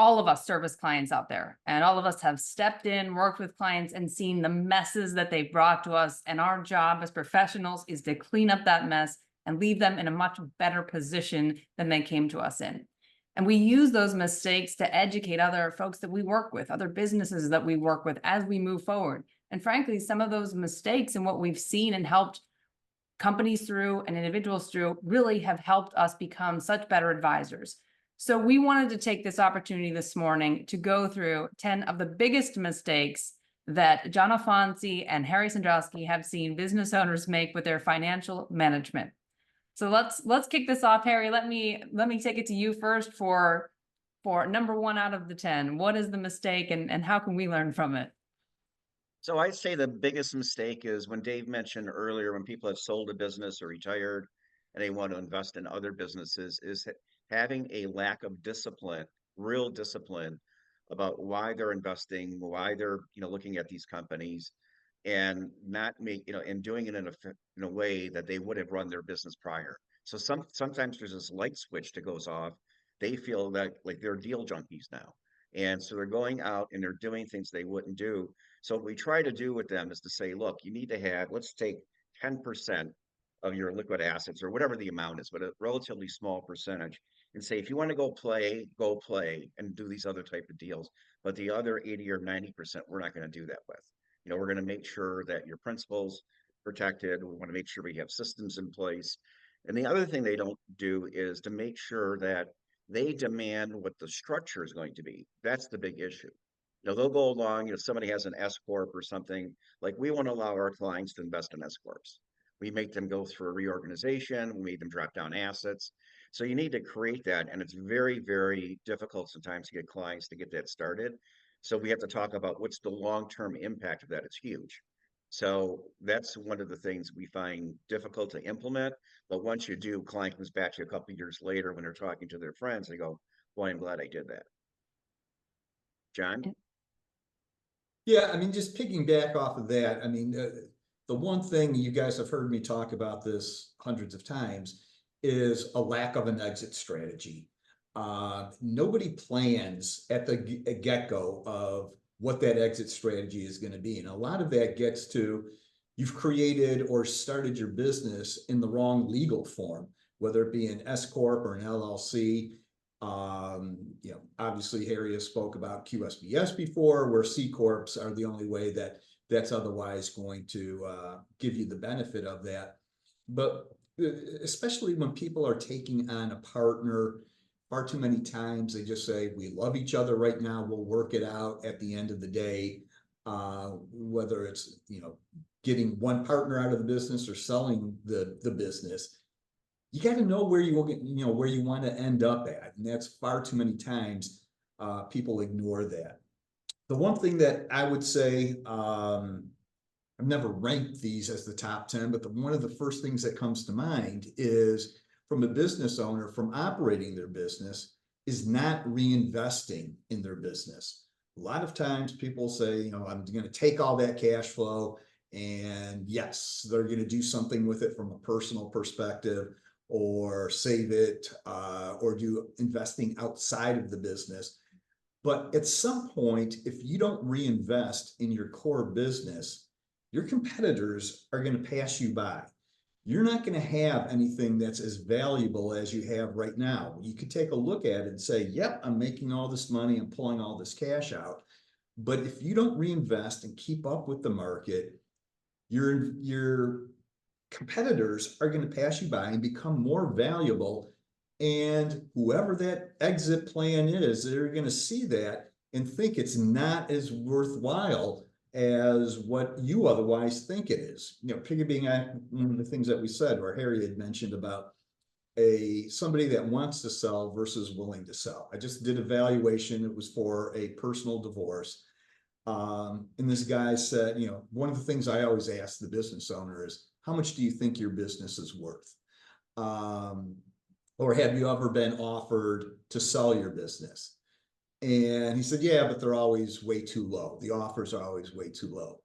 all of us service clients out there, and all of us have stepped in, worked with clients, and seen the messes that they brought to us. And our job as professionals is to clean up that mess and leave them in a much better position than they came to us in. And we use those mistakes to educate other folks that we work with, other businesses that we work with as we move forward. And frankly, some of those mistakes and what we've seen and helped companies through and individuals through really have helped us become such better advisors. So we wanted to take this opportunity this morning to go through 10 of the biggest mistakes that John Alfonsi and Harry Cendrowski have seen business owners make with their financial management. So let's kick this off, Harry. Let me take it to you first for number 1 out of the 10. What is the mistake, and how can we learn from it? So I'd say the biggest mistake is when Dave mentioned earlier, when people have sold a business or retired and they want to invest in other businesses, is having a lack of discipline, real discipline about why they're investing, why they're, looking at these companies and not make, and doing it in a way that they would have run their business prior. So sometimes there's this light switch that goes off. They feel that like they're deal junkies now. And so they're going out and they're doing things they wouldn't do. So what we try to do with them is to say, look, you need to have, let's take 10% of your liquid assets or whatever the amount is, but a relatively small percentage, and say, if you want to go play and do these other type of deals. But the other 80 or 90%, we're not going to do that with. We're going to make sure that your principal's protected. We want to make sure we have systems in place. And the other thing they don't do is to make sure that they demand what the structure is going to be. That's the big issue. They'll go along, somebody has an S corp or something, like we want to allow our clients to invest in S corps. We make them go through a reorganization, we make them drop down assets. So you need to create that, and it's very, very difficult sometimes to get clients to get that started. So we have to talk about what's the long-term impact of that. It's huge. So that's one of the things we find difficult to implement. But once you do, client comes back to you a couple of years later when they're talking to their friends, they go, boy, I'm glad I did that. John? Yeah, I mean, just picking back off of that, I mean, the one thing you guys have heard me talk about this hundreds of times is a lack of an exit strategy. Nobody plans at the get-go of what that exit strategy is going to be. And a lot of that gets to you've created or started your business in the wrong legal form, whether it be an S Corp or an LLC. Obviously Harry has spoke about QSBS before, where C Corps are the only way that's otherwise going to give you the benefit of that. But especially when people are taking on a partner, far too many times they just say, we love each other right now, we'll work it out at the end of the day, whether it's, getting one partner out of the business or selling the business. You got to know where you will get, where you want to end up at. And that's far too many times people ignore that. The one thing that I would say, I've never ranked these as the top 10, but one of the first things that comes to mind is from a business owner, from operating their business, is not reinvesting in their business. A lot of times people say, I'm going to take all that cash flow and yes, they're going to do something with it from a personal perspective, or save it, or do investing outside of the business. But at some point, if you don't reinvest in your core business, your competitors are going to pass you by. You're not going to have anything that's as valuable as you have right now. You could take a look at it and say, yep, I'm making all this money, I'm pulling all this cash out. But if you don't reinvest and keep up with the market, your competitors are going to pass you by and become more valuable. And whoever that exit plan is, they're going to see that and think it's not as worthwhile as what you otherwise think it is. Piggybacking on one of the things that we said, where Harry had mentioned about somebody that wants to sell versus willing to sell. I just did a valuation. It was for a personal divorce. And this guy said, one of the things I always ask the business owner is, how much do you think your business is worth? Or have you ever been offered to sell your business? And he said, yeah, but they're always way too low. The offers are always way too low.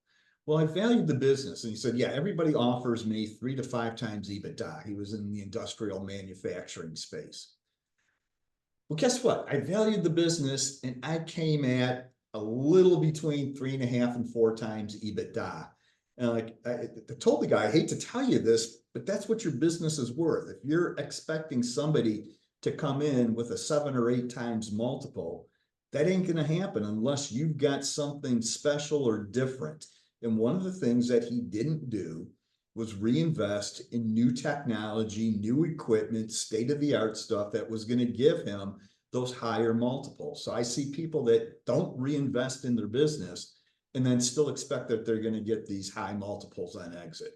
Well, I valued the business. And he said, yeah, everybody offers me 3 to 5 times EBITDA. He was in the industrial manufacturing space. Well, guess what? I valued the business and I came at a little between 3.5 and 4 times EBITDA. And like I told the guy, I hate to tell you this, but that's what your business is worth. If you're expecting somebody to come in with a 7 or 8 times multiple, that ain't going to happen unless you've got something special or different. And one of the things that he didn't do was reinvest in new technology, new equipment, state-of-the-art stuff that was going to give him those higher multiples. So I see people that don't reinvest in their business and then still expect that they're going to get these high multiples on exit.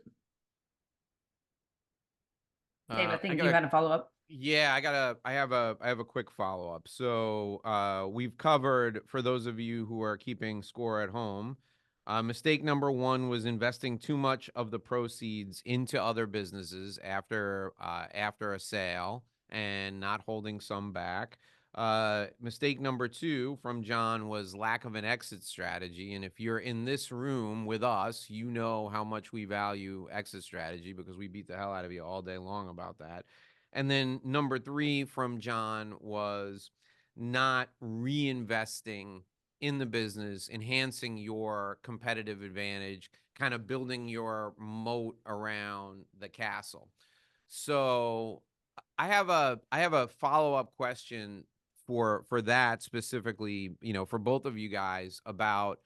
Dave, I I think got you a had a follow-up. Yeah, I have a quick follow-up. So we've covered, for those of you who are keeping score at home, mistake number one was investing too much of the proceeds into other businesses after a sale and not holding some back. Mistake number two from John was lack of an exit strategy. And if you're in this room with us, you know how much we value exit strategy because we beat the hell out of you all day long about that. And then number three from John was not reinvesting in the business, enhancing your competitive advantage, kind of building your moat around the castle. So I have a follow-up question for that specifically, for both of you guys about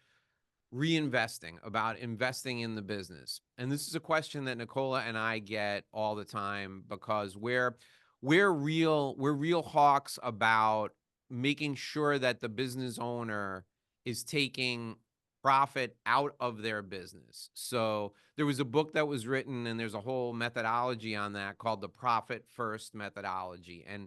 reinvesting, about investing in the business. And this is a question that Nicola and I get all the time because we're real hawks about making sure that the business owner is taking profit out of their business. So there was a book that was written and there's a whole methodology on that called the profit first methodology. And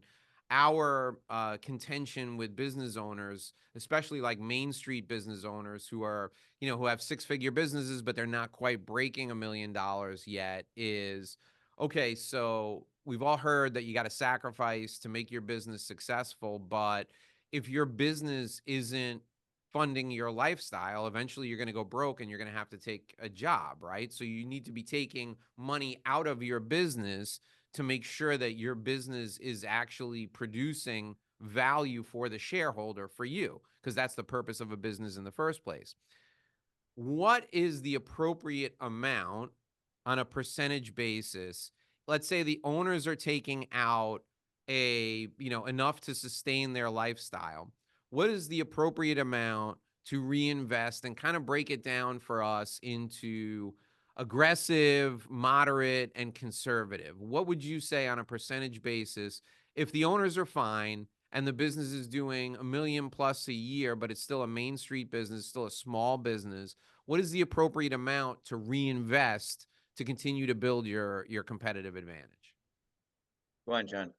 our contention with business owners, especially like Main Street business owners who are, who have 6-figure businesses, but they're not quite breaking $1 million yet, is okay. So we've all heard that you got to sacrifice to make your business successful. But if your business isn't funding your lifestyle, eventually you're going to go broke and you're going to have to take a job, right? So you need to be taking money out of your business to make sure that your business is actually producing value for the shareholder, for you, because that's the purpose of a business in the first place. What is the appropriate amount on a percentage basis? Let's say the owners are taking out enough to sustain their lifestyle. What is the appropriate amount to reinvest, and kind of break it down for us into aggressive, moderate, and conservative? What would you say on a percentage basis if the owners are fine and the business is doing $1 million plus a year, but it's still a Main Street business, still a small business? What is the appropriate amount to reinvest to continue to build your competitive advantage? Go on, John.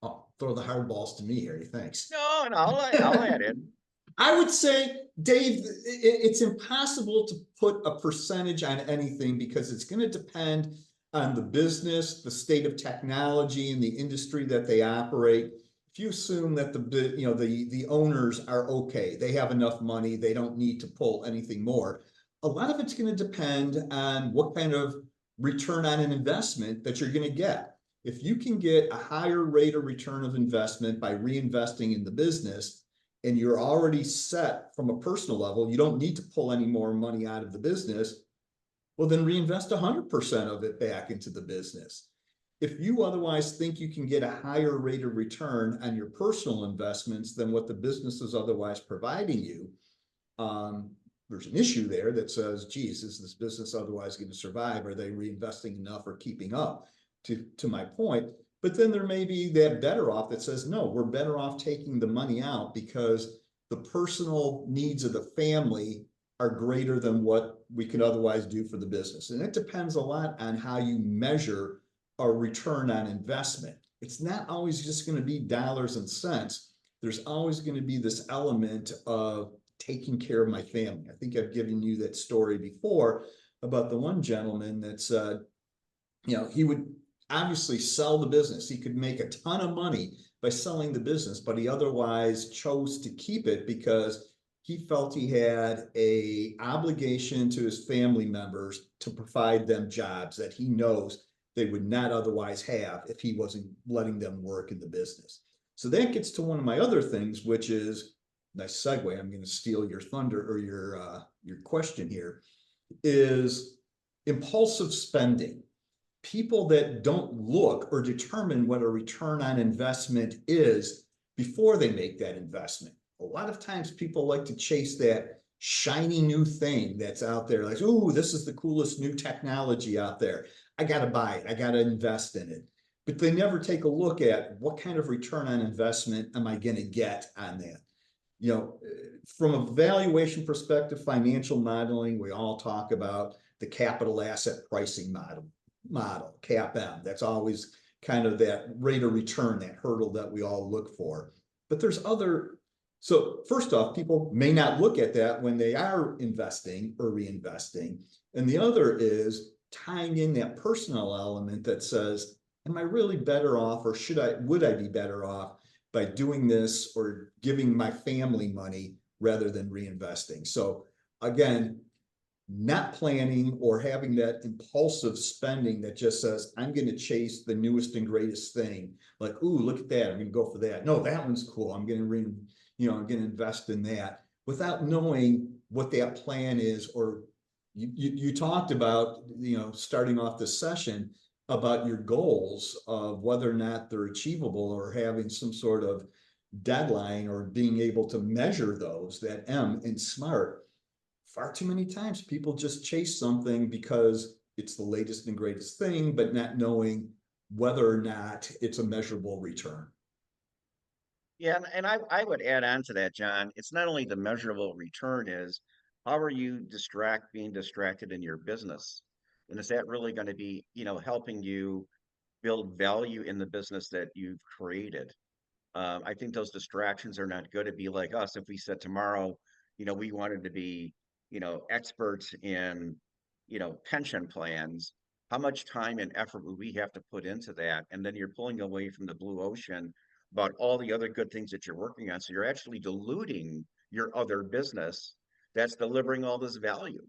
Oh, throw the hard balls to me here. Thanks. No, I'll add in. I would say, Dave, it's impossible to put a percentage on anything because it's going to depend on the business, the state of technology, and the industry that they operate. If you assume that the owners are okay, they have enough money, they don't need to pull anything more. A lot of it's going to depend on what kind of return on an investment that you're going to get. If you can get a higher rate of return of investment by reinvesting in the business, and you're already set from a personal level, you don't need to pull any more money out of the business, well, then reinvest 100% of it back into the business. If you otherwise think you can get a higher rate of return on your personal investments than what the business is otherwise providing you, there's an issue there that says, geez, is this business otherwise going to survive? Are they reinvesting enough or keeping up? To my point. But then there may be that better off that says, no, we're better off taking the money out because the personal needs of the family are greater than what we could otherwise do for the business. And it depends a lot on how you measure a return on investment. It's not always just going to be dollars and cents. There's always going to be this element of taking care of my family. I think I've given you that story before about the one gentleman that's, he would obviously sell the business. He could make a ton of money by selling the business, but he otherwise chose to keep it because he felt he had an obligation to his family members to provide them jobs that he knows they would not otherwise have if he wasn't letting them work in the business. So that gets to one of my other things, which is, nice segue, I'm going to steal your thunder or your question here, is impulsive spending. People that don't look or determine what a return on investment is before they make that investment. A lot of times people like to chase that shiny new thing that's out there, like, ooh, this is the coolest new technology out there. I got to buy it. I got to invest in it. But they never take a look at what kind of return on investment am I going to get on that. You know, from a valuation perspective, financial modeling, we all talk about the capital asset pricing model, CAPM. That's always kind of that rate of return, that hurdle that we all look for. But there's other, so first off, people may not look at that when they are investing or reinvesting. And the other is tying in that personal element that says, am I really better off, or would I be better off by doing this or giving my family money rather than reinvesting? So again, not planning or having that impulsive spending that just says, I'm going to chase the newest and greatest thing. Like, ooh, look at that. I'm going to go for that. No, that one's cool. I'm going to, I'm going to invest in that without knowing what that plan is. Or you talked about, starting off this session about your goals of whether or not they're achievable or having some sort of deadline or being able to measure those, that M in SMART. Far too many times people just chase something because it's the latest and greatest thing, but not knowing whether or not it's a measurable return. Yeah, and I would add on to that, John. It's not only the measurable return is, how are you being distracted in your business? And is that really going to be, helping you build value in the business that you've created? I think those distractions are not good. It'd be like us if we said tomorrow, we wanted to be, experts in, pension plans. How much time and effort would we have to put into that? And then you're pulling away from the blue ocean about all the other good things that you're working on. So you're actually diluting your other business that's delivering all this value.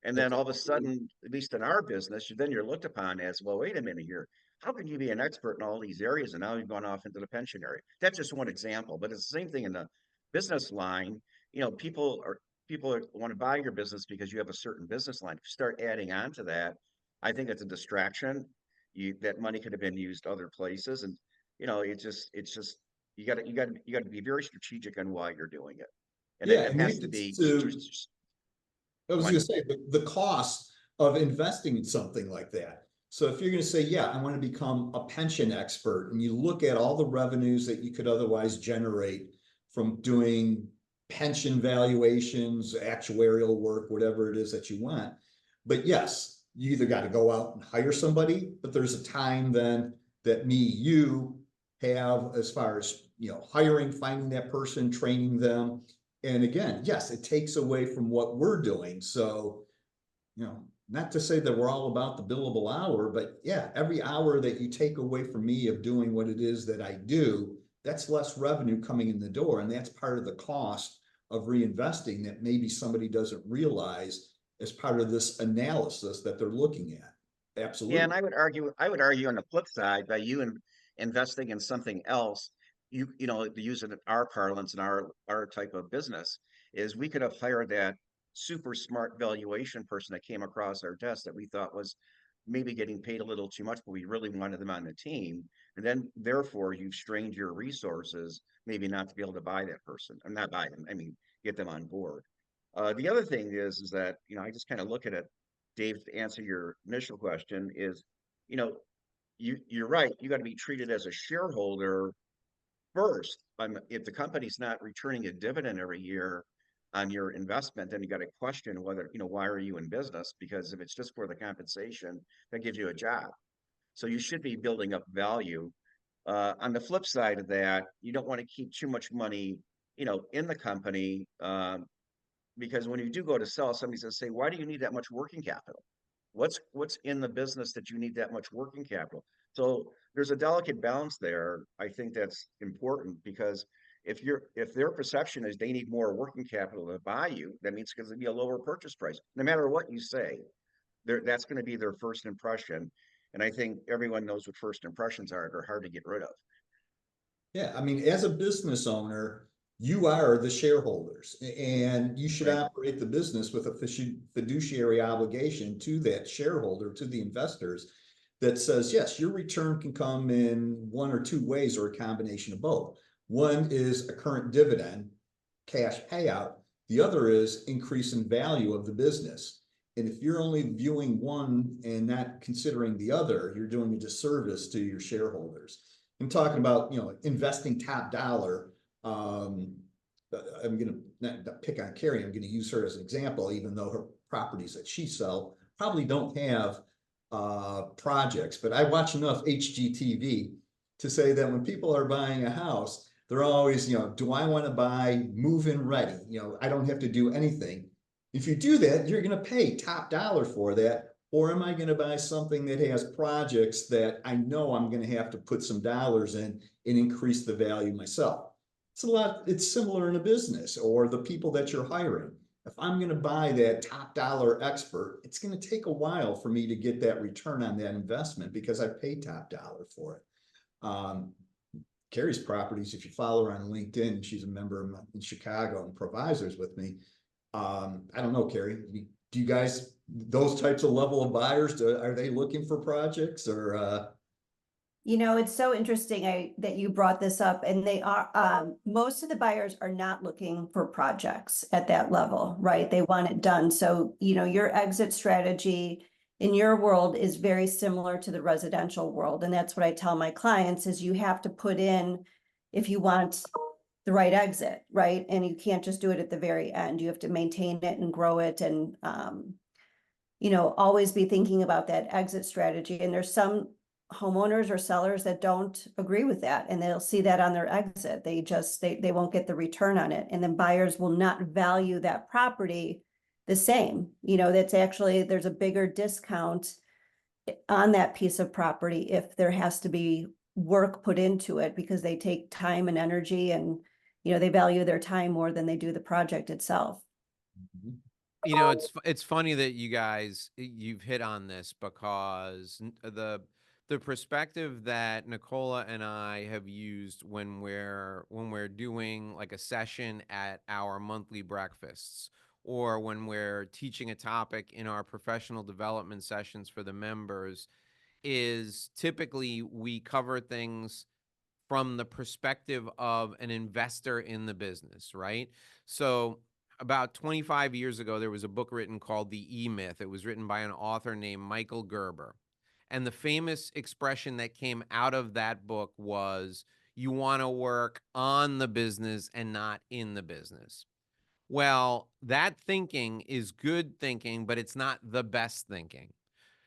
And then all of a sudden, at least in our business, then you're looked upon as, well, wait a minute here. How can you be an expert in all these areas and now you've gone off into the pension area? That's just one example, but it's the same thing in the business line. People want to buy your business because you have a certain business line. If you start adding on to that, I think it's a distraction. That money could have been used other places, and it's just you got to be very strategic on why you're doing it, and Yeah, it and has that to gets be. to, I was One, going to say, the cost of investing in something like that. So if you're going to say, yeah, I want to become a pension expert, and you look at all the revenues that you could otherwise generate from doing pension valuations, actuarial work, whatever it is that you want. But yes, you either got to go out and hire somebody, but there's a time then that you have as far as, hiring, finding that person, training them. And again, yes, it takes away from what we're doing. So, not to say that we're all about the billable hour, but yeah, every hour that you take away from me of doing what it is that I do, that's less revenue coming in the door. And that's part of the cost of reinvesting that maybe somebody doesn't realize as part of this analysis that they're looking at. yeah, Absolutely. and I would argue on the flip side, by you investing in something else, to use it in our parlance and our type of business, is we could have hired that super smart valuation person that came across our desk that we thought was maybe getting paid a little too much, but we really wanted them on the team. And then therefore you've strained your resources, maybe not to be able to buy that person. I'm not buy them, I mean get them on board. The other thing is that, I just kind of look at it, Dave, to answer your initial question is, you know, you're right. You got to be treated as a shareholder first. If the company's not returning a dividend every year on your investment, then you got to question whether, why are you in business? Because if it's just for the compensation, that gives you a job. So you should be building up value. On the flip side of that, you don't want to keep too much money, in the company, because when you do go to sell, somebody's going to say, why do you need that much working capital? What's in the business that you need that much working capital? So there's a delicate balance there. I think that's important, because if their perception is they need more working capital to buy you, that means it's going to be a lower purchase price. No matter what you say, that's going to be their first impression. And I think everyone knows what first impressions are. They're hard to get rid of. Yeah, I mean, as a business owner, you are the shareholders and you should Right. operate the business with a fiduciary obligation to that shareholder, to the investors that says, yes, your return can come in one or two ways or a combination of both. One is a current dividend, cash payout. The other is increase in value of the business. And if you're only viewing one and not considering the other, you're doing a disservice to your shareholders. I'm talking about, investing top dollar. I'm going to not pick on Carrie. I'm going to use her as an example, even though her properties that she sell probably don't have projects. But I watch enough HGTV to say that when people are buying a house, they're always, do I want to buy move-in ready? I don't have to do anything. If you do that, you're going to pay top dollar for that. Or am I going to buy something that has projects that I know I'm going to have to put some dollars in and increase the value myself? It's similar in a business or the people that you're hiring. If I'm going to buy that top dollar expert, it's going to take a while for me to get that return on that investment because I paid top dollar for it. Carrie's properties, if you follow her on LinkedIn, she's a member in Chicago and provisors with me. I don't know, Carrie, do you guys, those types of level of buyers, are they looking for projects or? It's so interesting that you brought this up, and they are, most of the buyers are not looking for projects at that level, right? They want it done. So, your exit strategy in your world is very similar to the residential world. And that's what I tell my clients is you have to put in, if you want the right exit, right? And you can't just do it at the very end. You have to maintain it and grow it and, always be thinking about that exit strategy. And there's some homeowners or sellers that don't agree with that, and they'll see that on their exit. They won't get the return on it. And then buyers will not value that property the same. That's actually, there's a bigger discount on that piece of property if there has to be work put into it because they take time and energy and, they value their time more than they do the project itself. It's funny that you've hit on this because the perspective that Nicola and I have used when we're doing like a session at our monthly breakfasts or when we're teaching a topic in our professional development sessions for the members is typically we cover things from the perspective of an investor in the business, right? So about 25 years ago, there was a book written called The E-Myth. It was written by an author named Michael Gerber. And the famous expression that came out of that book was, you want to work on the business and not in the business. Well, that thinking is good thinking, but it's not the best thinking.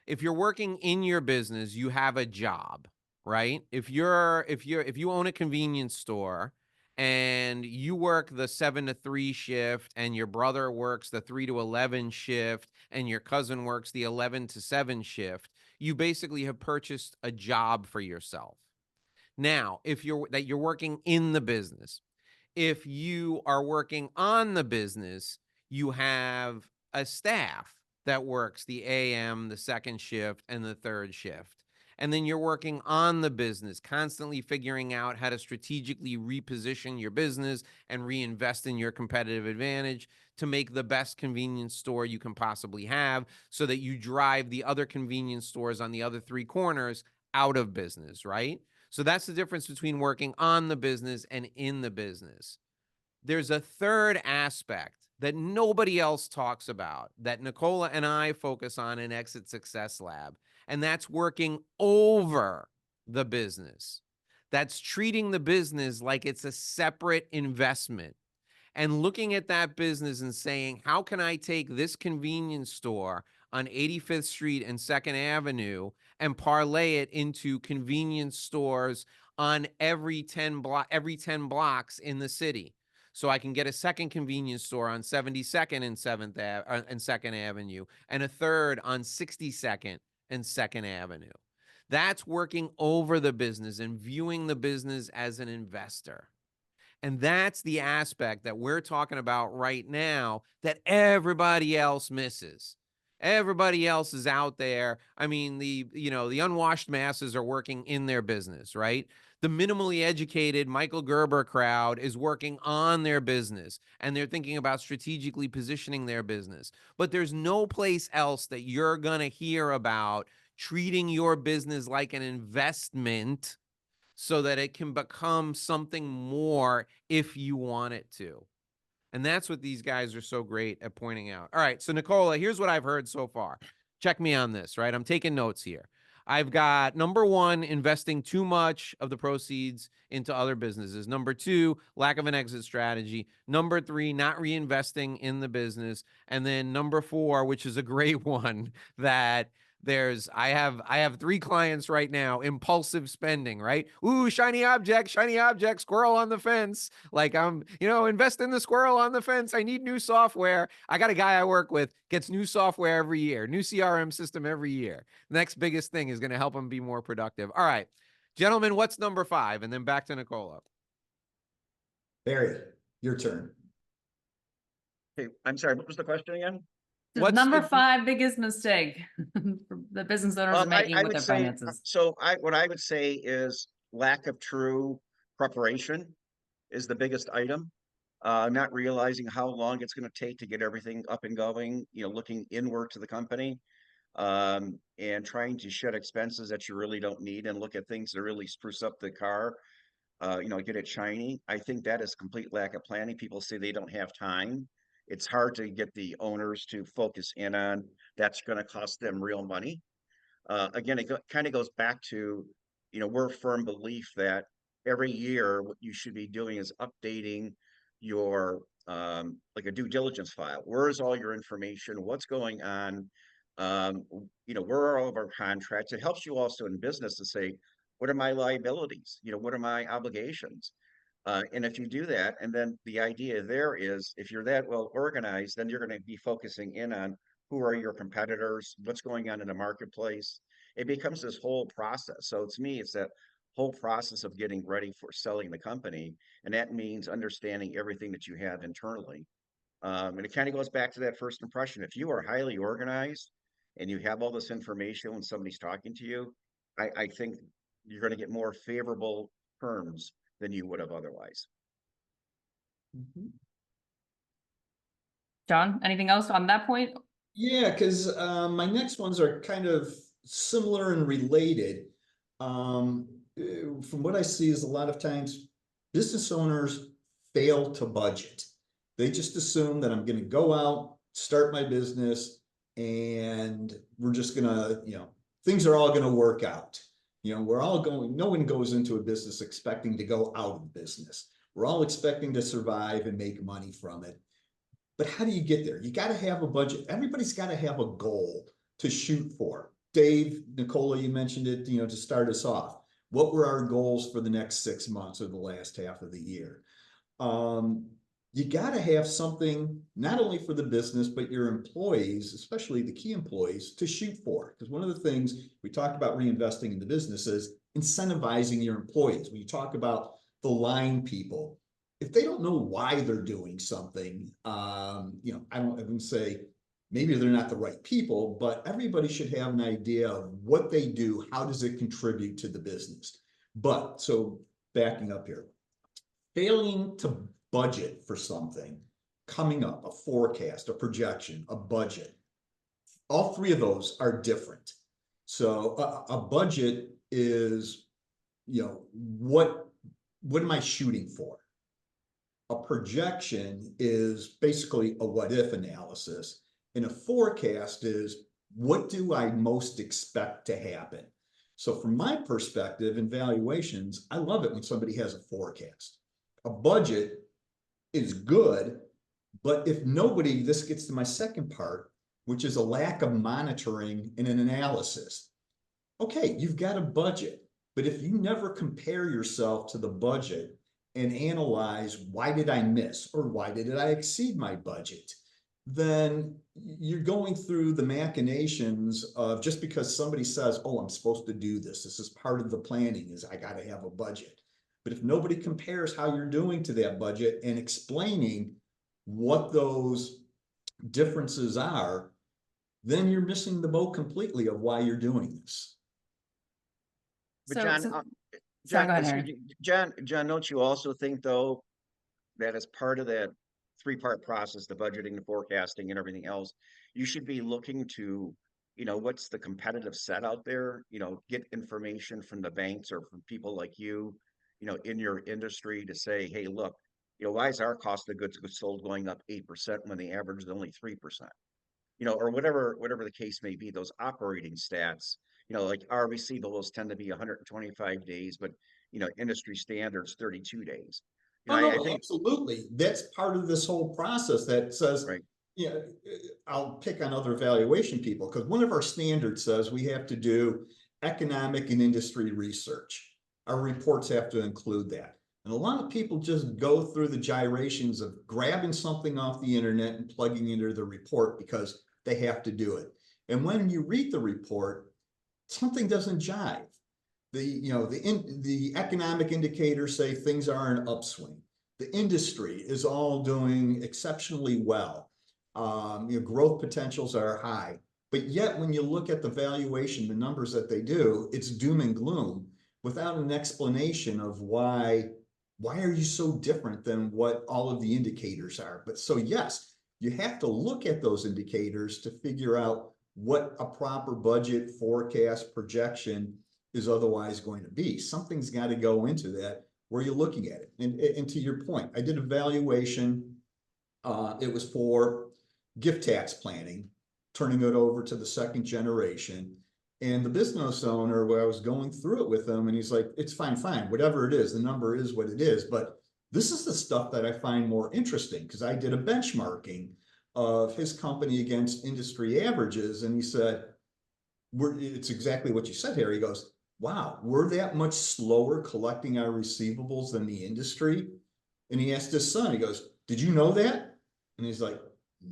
If you're working in your business, you have a job, right? If you own a convenience store and you work the 7 to 3 shift and your brother works the 3 to 11 shift and your cousin works the 11 to 7 shift, you basically have purchased a job for yourself. Now, if you're working in the business, if you are working on the business, you have a staff that works the AM, the second shift, and the third shift. And then you're working on the business, constantly figuring out how to strategically reposition your business and reinvest in your competitive advantage to make the best convenience store you can possibly have so that you drive the other convenience stores on the other 3 corners out of business, right? So that's the difference between working on the business and in the business. There's a third aspect that nobody else talks about that Nicola and I focus on in Exit Success Lab, and that's working over the business. That's treating the business like it's a separate investment and looking at that business and saying, how can I take this convenience store on 85th Street and 2nd Avenue and parlay it into convenience stores on every 10 blocks in the city? So I can get a second convenience store on 72nd and 7th and 2nd Avenue and a third on 62nd and 2nd Avenue. That's working over the business and viewing the business as an investor. And that's the aspect that we're talking about right now that everybody else misses. Everybody else is out there. I mean, the unwashed masses are working in their business, right? the minimally educated Michael Gerber crowd is working on their business and they're thinking about strategically positioning their business. But there's no place else that you're going to hear about treating your business like an investment so that it can become something more if you want it to. And that's what these guys are so great at pointing out. All right, so Nicola, here's what I've heard so far. Check me on this, right? I'm taking notes here. I've got number one, investing too much of the proceeds into other businesses. Number two, lack of an exit strategy. Number three, not reinvesting in the business. And then number four, which is a great one, that I have 3 clients right now, impulsive spending, right? Ooh, shiny object, squirrel on the fence. Like invest in the squirrel on the fence. I need new software. I got a guy I work with, gets new software every year, new CRM system every year. Next biggest thing is going to help him be more productive. All right, gentlemen, what's number 5? And then back to Nicola. Barry, your turn. Okay, I'm sorry, what was the question again? The number 5 biggest mistake the business owners are making with their finances. So what I would say is lack of true preparation is the biggest item. Not realizing how long it's going to take to get everything up and going, looking inward to the company, and trying to shed expenses that you really don't need and look at things that really spruce up the car, get it shiny. I think that is complete lack of planning. People say they don't have time. It's hard to get the owners to focus in on that's going to cost them real money. Again, it kind of goes back to, we're a firm belief that every year what you should be doing is updating your like a due diligence file. Where is all your information? What's going on? Where are all of our contracts? It helps you also in business to say, what are my liabilities? What are my obligations? And if you do that, and then the idea there is if you're that well organized, then you're going to be focusing in on who are your competitors, what's going on in the marketplace. It becomes this whole process. So to me, it's that whole process of getting ready for selling the company. And that means understanding everything that you have internally. And it kind of goes back to that first impression. If you are highly organized and you have all this information when somebody's talking to you, I think you're going to get more favorable terms than you would have otherwise. John, anything else on that point? Yeah, because my next ones are kind of similar and related. From what I see is a lot of times business owners fail to budget. They just assume that I'm going to go out, start my business, and we're just going to, things are all going to work out. We're all going, no one goes into a business expecting to go out of business. We're all expecting to survive and make money from it. But how do you get there? You got to have a budget. Everybody's got to have a goal to shoot for. Dave, Nicola, you mentioned it, to start us off. What were our goals for the next 6 months or the last half of the year? You got to have something not only for the business, but your employees, especially the key employees, to shoot for. Because one of the things we talked about reinvesting in the business is incentivizing your employees. When you talk about the line people, if they don't know why they're doing something, I wouldn't say maybe they're not the right people, but everybody should have an idea of what they do. How does it contribute to the business? But so backing up here, failing to budget for something coming up, a forecast, a projection, a budget. All 3 of those are different. So a budget is, what am I shooting for? A projection is basically a what if analysis. And a forecast is what do I most expect to happen? So from my perspective in valuations, I love it when somebody has a forecast. A budget is good, but if nobody, this gets to my second part, which is a lack of monitoring and an analysis. Okay, you've got a budget, but if you never compare yourself to the budget and analyze why did I miss or why did I exceed my budget, then you're going through the machinations of just because somebody says, oh, I'm supposed to do this. This is part of the planning is I got to have a budget. But if nobody compares how you're doing to that budget and explaining what those differences are, then you're missing the boat completely of why you're doing this. But John, Sorry, John, go ahead, excuse Harry. me, John, don't you also think though, that as part of that three-part process, the budgeting, the forecasting and everything else, you should be looking to, what's the competitive set out there? Get information from the banks or from people like you, in your industry to say, hey, look, why is our cost of goods sold going up 8% when the average is only 3%? Or whatever the case may be, those operating stats, like our receivables tend to be 125 days, but industry standards 32 days. Oh, I no, think, absolutely. That's part of this whole process that says, right, I'll pick on other valuation people because one of our standards says we have to do economic and industry research. Our reports have to include that. And a lot of people just go through the gyrations of grabbing something off the internet and plugging into the report because they have to do it. And when you read the report, something doesn't jive. The economic indicators say things are an upswing. The industry is all doing exceptionally well. Growth potentials are high, but yet when you look at the valuation, the numbers that they do, it's doom and gloom without an explanation of why are you so different than what all of the indicators are? But so yes, you have to look at those indicators to figure out what a proper budget forecast projection is otherwise going to be. Something's got to go into that where you're looking at it. And to your point, I did a valuation. It was for gift tax planning, turning it over to the second generation. And the business owner, where I was going through it with him, and he's like, it's fine, whatever it is, the number is what it is. But this is the stuff that I find more interesting because I did a benchmarking of his company against industry averages. And he said, it's exactly what you said, Harry. He goes, wow, we're that much slower collecting our receivables than the industry. And he asked his son, he goes, did you know that? And he's like,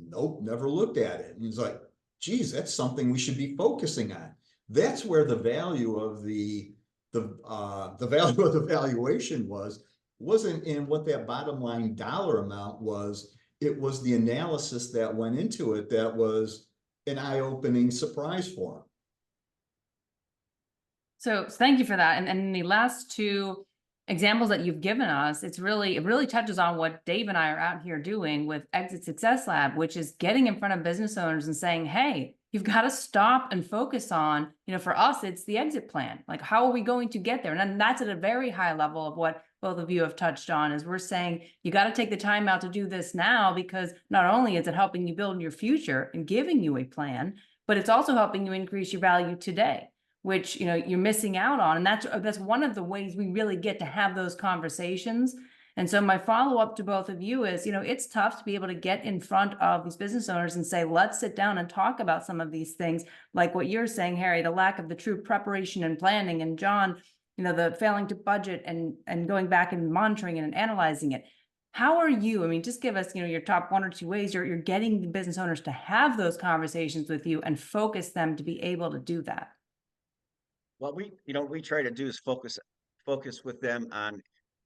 nope, never looked at it. And he's like, geez, that's something we should be focusing on. That's where the value of the value of the valuation wasn't in what that bottom line dollar amount was. It was the analysis that went into it that was an eye-opening surprise for him. So thank you for that. And the last two examples that you've given us, it really touches on what Dave and I are out here doing with Exit Success Lab, which is getting in front of business owners and saying, hey, you've got to stop and focus on, for us, it's the exit plan. Like, how are we going to get there? And then that's at a very high level of what both of you have touched on, is we're saying you got to take the time out to do this now, because not only is it helping you build your future and giving you a plan, but it's also helping you increase your value today, which you're missing out on. And that's one of the ways we really get to have those conversations. And so my follow-up to both of you is, it's tough to be able to get in front of these business owners and say, let's sit down and talk about some of these things, like what you're saying, Harry, the lack of the true preparation and planning, and John, the failing to budget and going back and monitoring it and analyzing it. How are you, just give us, your top one or two ways you're getting the business owners to have those conversations with you and focus them to be able to do that. what we try to do is focus with them on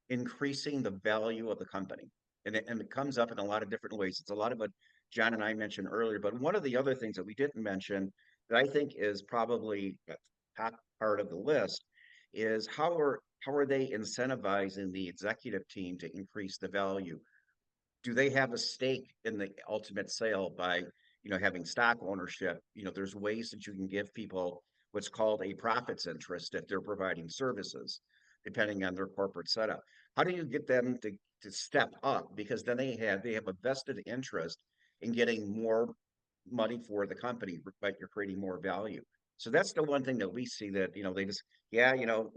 increasing the value of the company. And it comes up in a lot of different ways. It's a lot of what John and I mentioned earlier, but one of the other things that we didn't mention that I think is probably the top part of the list is how are they incentivizing the executive team to increase the value? Do they have a stake in the ultimate sale by, having stock ownership? There's ways that you can give people what's called a profits interest if they're providing services, depending on their corporate setup. How do you get them to step up? Because then they have a vested interest in getting more money for the company, but you're creating more value. So that's the one thing that we see that, they just,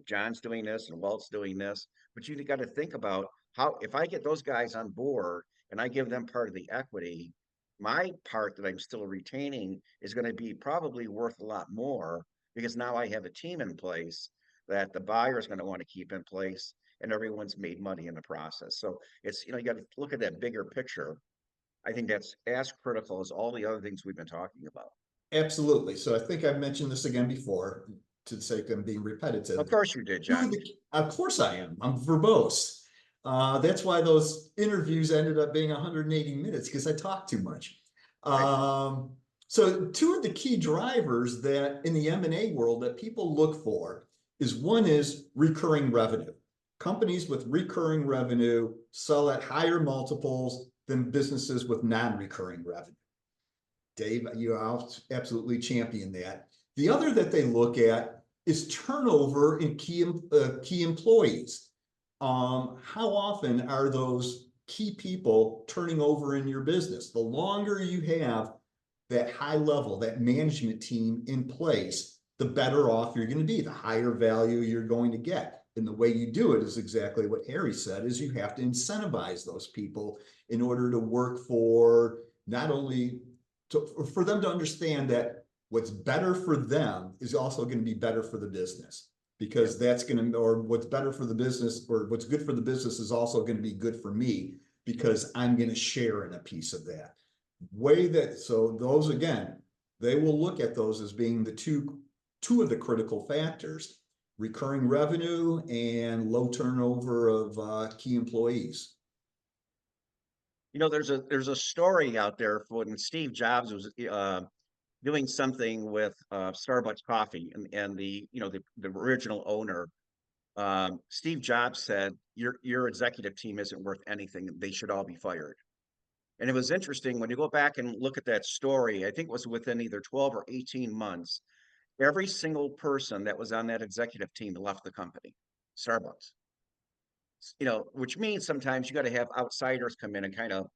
John's doing this and Walt's doing this, but you got to think about how, if I get those guys on board and I give them part of the equity, my part that I'm still retaining is going to be probably worth a lot more, because now I have a team in place that the buyer is going to want to keep in place, and everyone's made money in the process. So it's, you got to look at that bigger picture. I think that's as critical as all the other things we've been talking about. Absolutely. So I think I've mentioned this again before, to the sake of being repetitive. Of course you did, John. Of course I am. I'm verbose. That's why those interviews ended up being 180 minutes, because I talk too much. So two of the key drivers that in the M&A world that people look for is one is recurring revenue. Companies with recurring revenue sell at higher multiples than businesses with non-recurring revenue. Dave, you absolutely champion that. The other that they look at is turnover in key employees. How often are those key people turning over in your business? The longer you have that high level, that management team in place, the better off you're going to be, the higher value you're going to get. And the way you do it is exactly what Harry said, is you have to incentivize those people in order to work for not only for them to understand that what's better for them is also going to be better for the business, because that's going to, or what's better for the business or what's good for the business is also going to be good for me, because I'm going to share in a piece of that way. That, so those, again, they will look at those as being the two of the critical factors: recurring revenue and low turnover of key employees. You know, there's a story out there for when Steve Jobs was doing something with Starbucks coffee, and the, you know, the original owner, Steve Jobs said, your executive team isn't worth anything. They should all be fired. And it was interesting when you go back and look at that story. I think it was within either 12 or 18 months, every single person that was on that executive team left the company, Starbucks. You know, which means sometimes you got to have outsiders come in and kind of,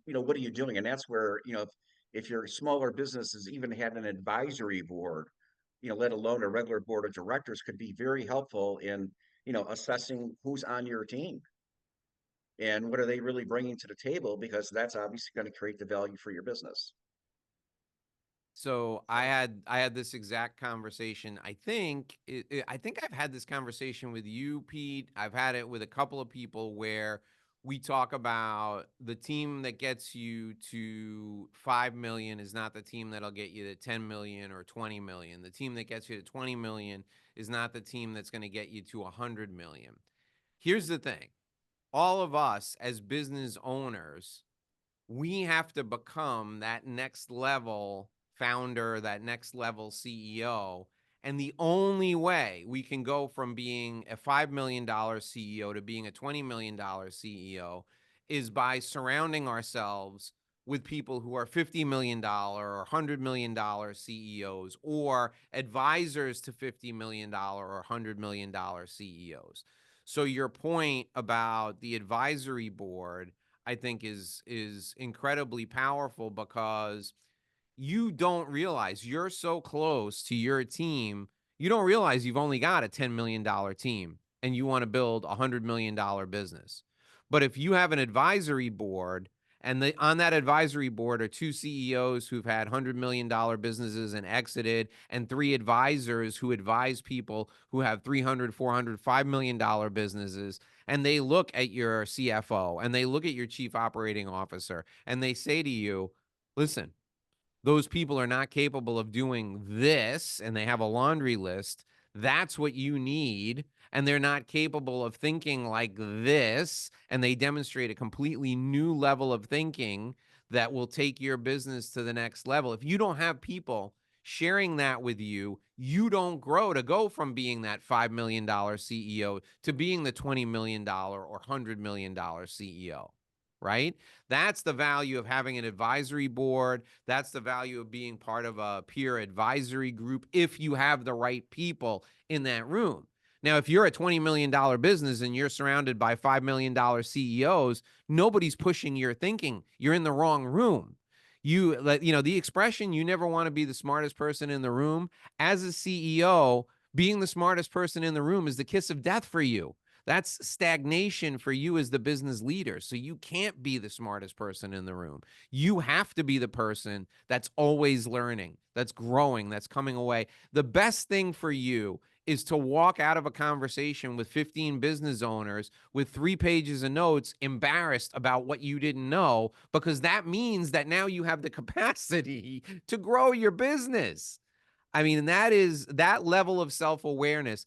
you know, what are you doing? And that's where, you know, if your smaller businesses even had an advisory board, you know, let alone a regular board of directors, could be very helpful in, you know, assessing who's on your team and what are they really bringing to the table, because that's obviously going to create the value for your business. So I had this exact conversation. I think I've had this conversation with you, Pete. I've had it with a couple of people where we talk about the team that gets you to 5 million is not the team that'll get you to 10 million or 20 million. The team that gets you to 20 million is not the team that's going to get you to 100 million. Here's the thing. All of us as business owners, we have to become that next level founder, that next level CEO. And the only way we can go from being a $5 million CEO to being a $20 million CEO is by surrounding ourselves with people who are $50 million or $100 million CEOs, or advisors to $50 million or $100 million CEOs. So your point about the advisory board, I think is incredibly powerful, because you don't realize you're so close to your team. You don't realize you've only got a $10 million team and you want to build a $100 million business. But if you have an advisory board, and on that advisory board are 2 CEOs who've had $100 million businesses and exited, and 3 advisors who advise people who have $300, $400, $5 million businesses, and they look at your CFO and they look at your chief operating officer and they say to you, listen, those people are not capable of doing this, and they have a laundry list. That's what you need. And they're not capable of thinking like this, and they demonstrate a completely new level of thinking that will take your business to the next level. If you don't have people sharing that with you, you don't grow to go from being that $5 million CEO to being the $20 million or $100 million CEO. Right? That's the value of having an advisory board. That's the value of being part of a peer advisory group, if you have the right people in that room. Now, if you're a $20 million business and you're surrounded by $5 million CEOs, nobody's pushing your thinking. You're in the wrong room. You know, the expression, you never want to be the smartest person in the room. As a CEO, being the smartest person in the room is the kiss of death for you. That's stagnation for you as the business leader. So you can't be the smartest person in the room. You have to be the person that's always learning, that's growing, that's coming away. The best thing for you is to walk out of a conversation with 15 business owners with 3 pages of notes, embarrassed about what you didn't know, because that means that now you have the capacity to grow your business. I mean, that level of self-awareness.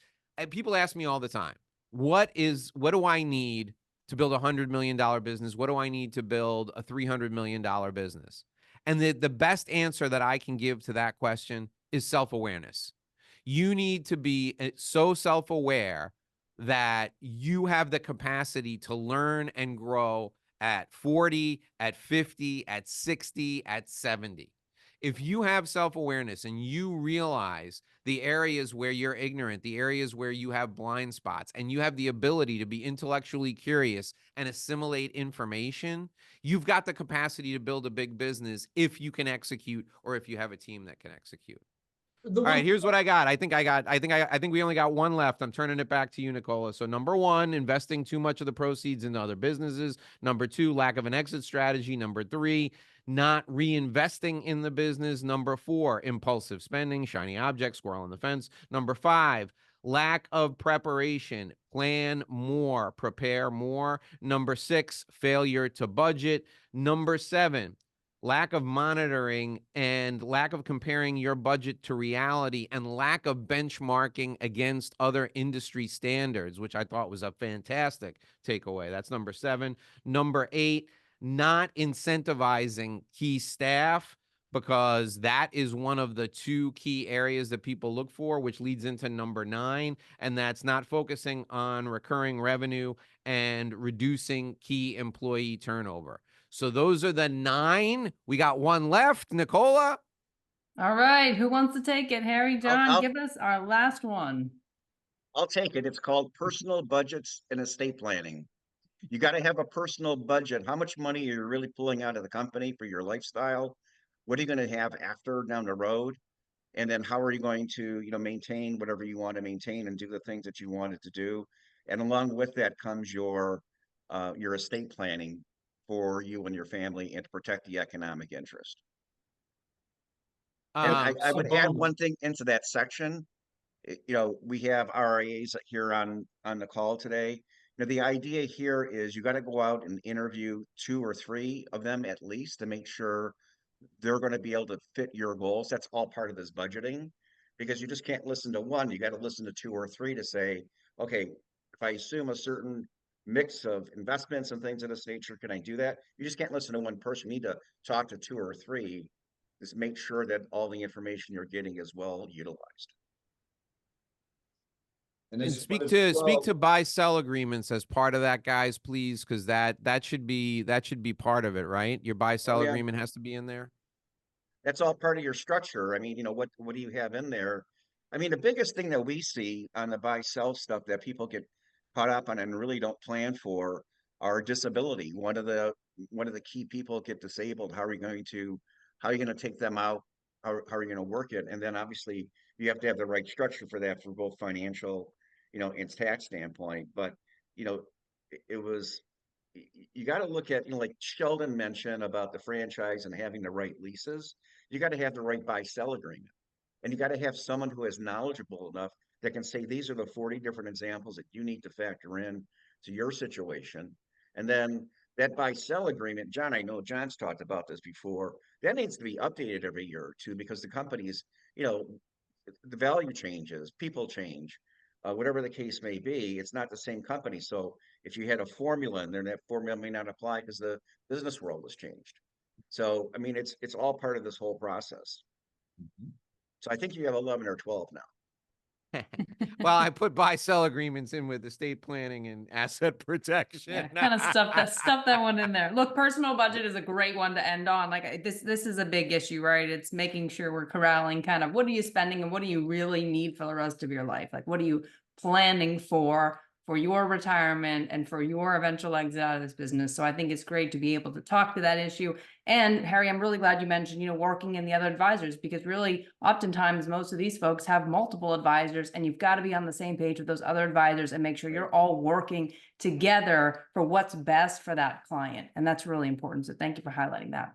People ask me all the time, what do I need to build a $100 million business? What do I need to build a $300 million business? And the best answer that I can give to that question is self-awareness. You need to be so self-aware that you have the capacity to learn and grow at 40, at 50, at 60, at 70. If you have self-awareness and you realize the areas where you're ignorant, the areas where you have blind spots, and you have the ability to be intellectually curious and assimilate information, you've got the capacity to build a big business if you can execute or if you have a team that can execute. The All right, one, here's what I got. I think we only got one left. I'm turning it back to you, Nicola. So number one, investing too much of the proceeds into other businesses. Number two, lack of an exit strategy. Number three, not reinvesting in the business. Number four, impulsive spending, shiny object, squirrel in the fence. Number five, lack of preparation. Plan more, prepare more. Number six, failure to budget. Number seven, lack of monitoring and lack of comparing your budget to reality and lack of benchmarking against other industry standards, which I thought was a fantastic takeaway. That's number seven. Number eight, not incentivizing key staff, because that is one of the two key areas that people look for, which leads into number nine, and that's not focusing on recurring revenue and reducing key employee turnover. So those are the 9. We got one left, Nicola. All right, who wants to take it? Harry, John, I'll- give us our last one. I'll take it. It's called personal budgets and estate planning. You got to have a personal budget. How much money you're really pulling out of the company for your lifestyle? What are you going to have after down the road? And then how are you going to, maintain whatever you want to maintain and do the things that you wanted to do? And along with that comes your estate planning for you and your family and to protect the economic interest. And I would add one thing into that section. We have RIAs here on the call today. The idea here is you got to go out and interview 2 or 3 of them at least to make sure they're going to be able to fit your goals. That's all part of this budgeting, because you just can't listen to one. You got to listen to 2 or 3 to say, okay, if I assume a certain mix of investments and things of this nature, can I do that? You just can't listen to one person. You need to talk to 2 or 3. Just make sure that all the information you're getting is well utilized. And speak to buy-sell agreements as part of that, guys, please, because that should be part of it, right? Your buy-sell yeah. agreement has to be in there. That's all part of your structure. I mean, what do you have in there? I mean, the biggest thing that we see on the buy-sell stuff that people get caught up on and really don't plan for are disability. One of the key people get disabled. How are you going to take them out? How are you going to work it? And then obviously you have to have the right structure for that for both financial, and tax standpoint. But, it was, you got to look at, like Sheldon mentioned about the franchise and having the right leases. You got to have the right buy-sell agreement. And you got to have someone who is knowledgeable enough that can say, these are the 40 different examples that you need to factor in to your situation. And then that buy-sell agreement, John, I know John's talked about this before, that needs to be updated every year or two, because the companies, the value changes, people change, whatever the case may be. It's not the same company. So if you had a formula in there, that formula may not apply because the business world has changed. So, I mean, it's all part of this whole process. So I think you have 11 or 12 now. Well, I put buy-sell agreements in with estate planning and asset protection. Yeah, kind of stuff that one in there. Look, personal budget is a great one to end on. Like this is a big issue, right? It's making sure we're corralling kind of what are you spending and what do you really need for the rest of your life? Like what are you planning for your retirement and for your eventual exit out of this business. So I think it's great to be able to talk to that issue. And Harry, I'm really glad you mentioned, working in the other advisors, because really oftentimes most of these folks have multiple advisors and you've got to be on the same page with those other advisors and make sure you're all working together for what's best for that client. And that's really important. So thank you for highlighting that.